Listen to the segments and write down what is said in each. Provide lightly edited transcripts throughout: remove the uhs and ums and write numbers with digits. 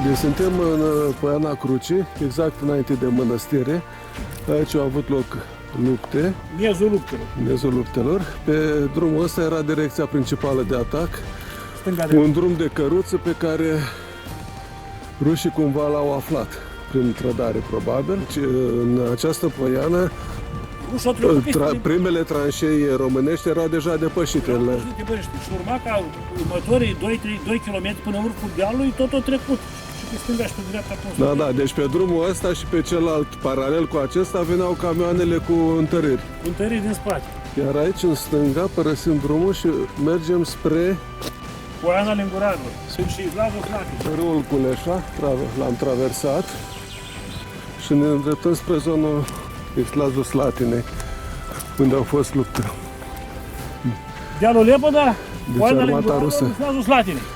Deci suntem în Poiana Crucii, exact înainte de mănăstire. Aici au avut loc lupte. Miezul luptelor. Pe drumul ăsta era direcția principală de atac. Un drum de căruță pe care rușii cumva l-au aflat prin trădare, probabil. În această poiană primele tranșei românești erau deja depășite. Și urma ca următorii 2 km până în vârful dealului, tot o trecut. Și pe stânga și pe dreapta. Da, deci pe drumul ăsta și pe celălalt, paralel cu acesta, veneau camioanele cu întăriri. Cu întăriri din spate. Iar aici, în stânga, părăsim drumul și mergem spre Poiana Linguradului. Sunt și Izlazul Slatin. Râul Culeșa, l-am traversat și ne îndreptăm spre zonul Izlazul Slatinei, unde au fost lupte. Dealul Lepăda, Deci Poiana armata rusă Linguradului, Izlazul Slatinei.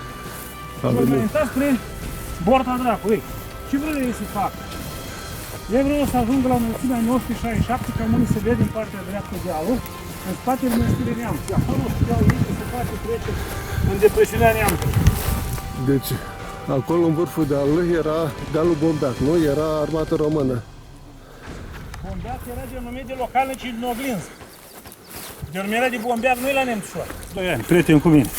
Am orientat spre Borta Dracului. Ce vreau ei să facă? Ei vreau să ajungă la înălțimea 967, ca unii se vede în partea dreaptă dealul, în spatele Mănăstirii Neamț. Și acolo știau ei că se poate trece în depresiunea Neamțului. Deci, acolo în vârful dealului era dealul Bombeac, nu? Era armată română. Bombeac era denumit de localnici din Oglinz. Denumirea de Bombeac nu e la Nemțușor. 2 ani, prieten cu mine.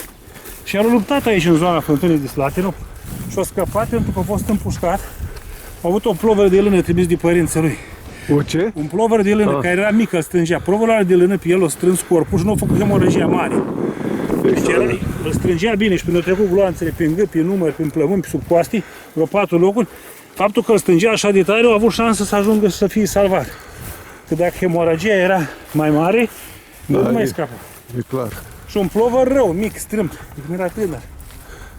Și au luptat aici în zona fântânii de Slatinul și au scăpat pentru că a fost împușcat. Au avut o plovără de lână trimis de părinții lui. O ce? Un plovăr de lână care era mică, îl strângea. Plovărul de lână pe el, o strâns corpul și nu a făcut hemorăgia mare. Deci îl strângea bine și până au trecut gloanțele prin gât, prin număr, prin plămâni, pe sub coastii, vreo 4 locuri. Faptul că îl strângea așa de tare, au avut șansă să ajungă să fie salvat. Că dacă hemoragia era mai mare, nu mai scapă. E clar. Și un plovăr rău, mic, strâmt, cum era tânăr.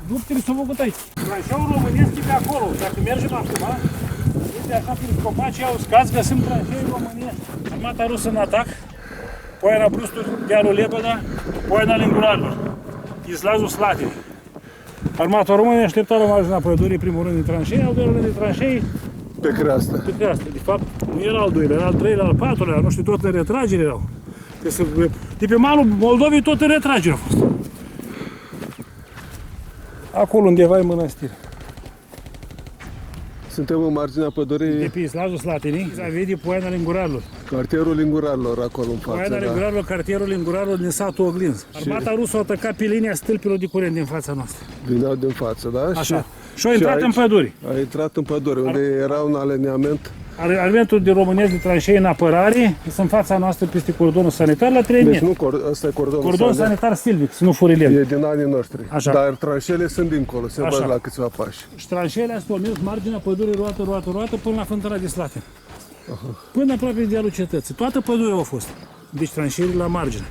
Luptele s-au făcut aici. Tranșeul românesc e pe acolo. Dacă mergem acum, uite așa prin copaci au scați, găsim tranșeul românesc. Armata rusă în atac, Poiana Brusturi, dealul Lepăda, Poiana Linguradului, Izlazul Slatinei. Armata română aștepta la marginea pădurii, primul rând de tranșei, al doilea rând de tranșei pe creastă. Pe creastă. De fapt, nu era al doilea, era al treilea, al patrulea, nu știu, tot în retragere erau. De pe malul Moldovei tot în retragere a fost. Acolo undeva e mănăstire. Suntem în marginea pădurii. De pe Izlazul Slatinei, vede Poiana Linguradului. Cartierul Linguradilor acolo în față. Poiana Linguradului, cartierul Linguradului din satul Oglinz. Armata rusă a atacat pe linia stâlpilor de curent din fața noastră. Vineau din față, da? Așa. Și a intrat în păduri. A intrat în păduri, unde era un aliniament. Alimentul de românesc de tranșei în apărare, este în fața noastră peste cordonul sanitar la 3 metri. Deci nu, ăsta e cordon sanitar silvic, să nu furi lemn. E din anii noștri. Așa. Dar tranșele sunt dincolo, se văd la câțiva pași. Și tranșele astea au mers marginea pădurii roată până la fântâna de Slatin. Până aproape de dealul cetății. Toată pădurea a fost. Deci tranșele la margine.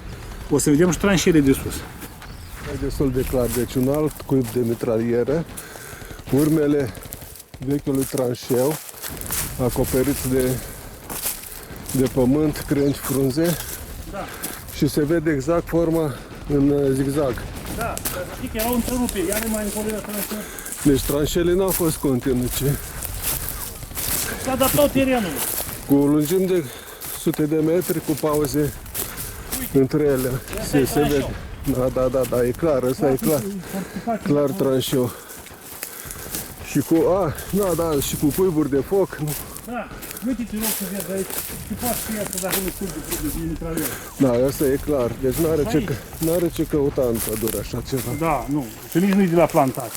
O să vedem și tranșele de sus. E destul de clar. Deci un alt cuib de mitraliere, urmele vechiului tranșeu, acoperiți de pământ, crengi, frunze. Da. Și se vede exact forma în zigzag. Da, să știi că erau întreruperi, iar mai încolo de tranșele. Deci tranșele n-au fost continue, ci s-a adaptat terenul. Cu lungimi de sute de metri, cu pauze între ele. Se vede. Da, e clar, ăsta e clar. Clar tranșeu. Și cu, și cu cuiburi de foc. Da, uite, te rog să vezi aici. Tu poți fi asta dacă nu știu de mitralier. Da, asta e clar. Deci n-are ce căuta în pădure așa ceva. Da, nu. Și nici nu-i de la plantat.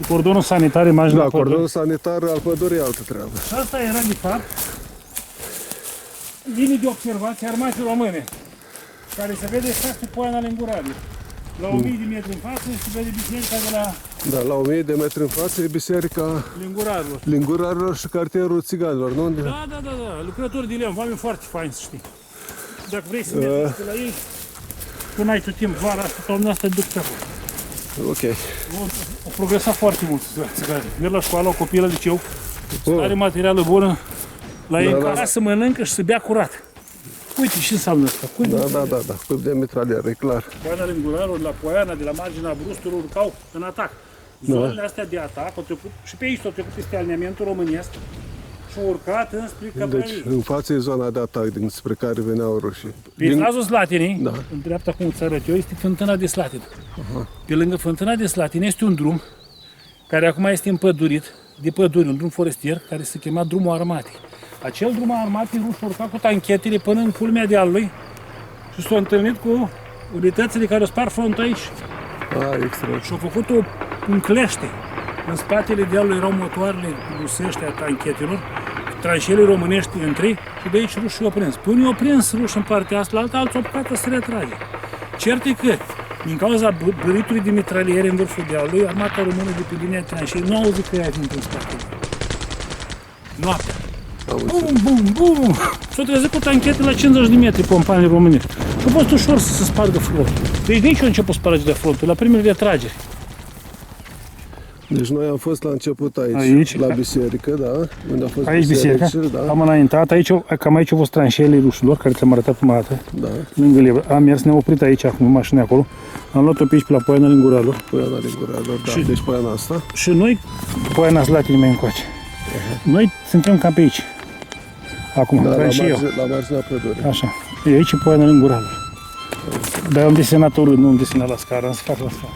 Cordonul sanitar e marginea pădurii. Cordonul sanitar al pădurii e altă treabă. Și asta era, de fapt, linii de observație armate române, care se vede exact pe Poiana Linguradului. La 1000 de metri în față se vede biserica de la... Da, la 1000 de metri în față e biserica Linguradilor și cartierul Țiganilor, nu? Da, lucrători de lemn, oameni foarte faini, să știi. Dacă vrei să mergi pe la ei, până ai tu timp, vara asta, toamna asta, duc pe acolo. Ok. Au progresat foarte mult țigani. Merg la școală, copii la liceu, are materială bună, la ei în casă mănâncă și se bea curat. Uite ce înseamnă asta. Da, cuib de mitralier, e clar. Poiana Linguradului, la Poiana, de la marginea Brusturilor, urcau în atac. Zonele astea de atac au trecut, și pe aici au trecut peste alineamentul românesc și au urcat înspre Căprălii. Deci, în față e zona de atac dinspre care veneau rușii. Pe Izlazul Slatinei, în dreapta cum ți arăt eu, este fântâna de Slatin. Pe lângă fântâna de Slatin este un drum care acum este împădurit de păduri, un drum forestier, care se chema Drumul Armatei. Acel drum armatei ruși urca cu tanchetele până în culmea dealului și s-au întâlnit cu unitățile care au spart frontul aici. Extraordinar. Și au făcut un clește. În spatele dealului erau motoarele rusești a tanchetelor, tranșele românești între ei și de aici rușii au prins. Pe unii au prins ruși în partea asta, la alta, alții au apucat să se retrage. Cert e că, din cauza băritului de mitraliere în vârful dealului, armata română de pe linia tranșei nu auzit că ea vin prin spatele. Noaptea. Bum, bum, bum! S-au trezit cu tanchete la 50 de metri pompanii românești. Și a fost ușor să se spargă frontul. Deci de aici au început spargerea frontului, la primele retrageri. Deci noi am fost la început aici la biserică, da? Unde a fost aici biserica, da? am înaintat, cam aici au fost tranșeele rușilor, care ți-am arătat prima dată. Da. Lângă Lebra. Am mers, ne-am oprit aici, acum mașina acolo. Am luat-o pe aici, pe la Poiana Lingurealor. Poiana Lingurealor, da. Deci Poiana asta. Și noi, Poiana Slatinii mai încoace. Noi suntem cam pe aici. Acum, da, la marginea pădurii. Așa. E aici Poiana Lingurealor. Dar am desenat urât, nu am desenat la scară, am să fac la scară.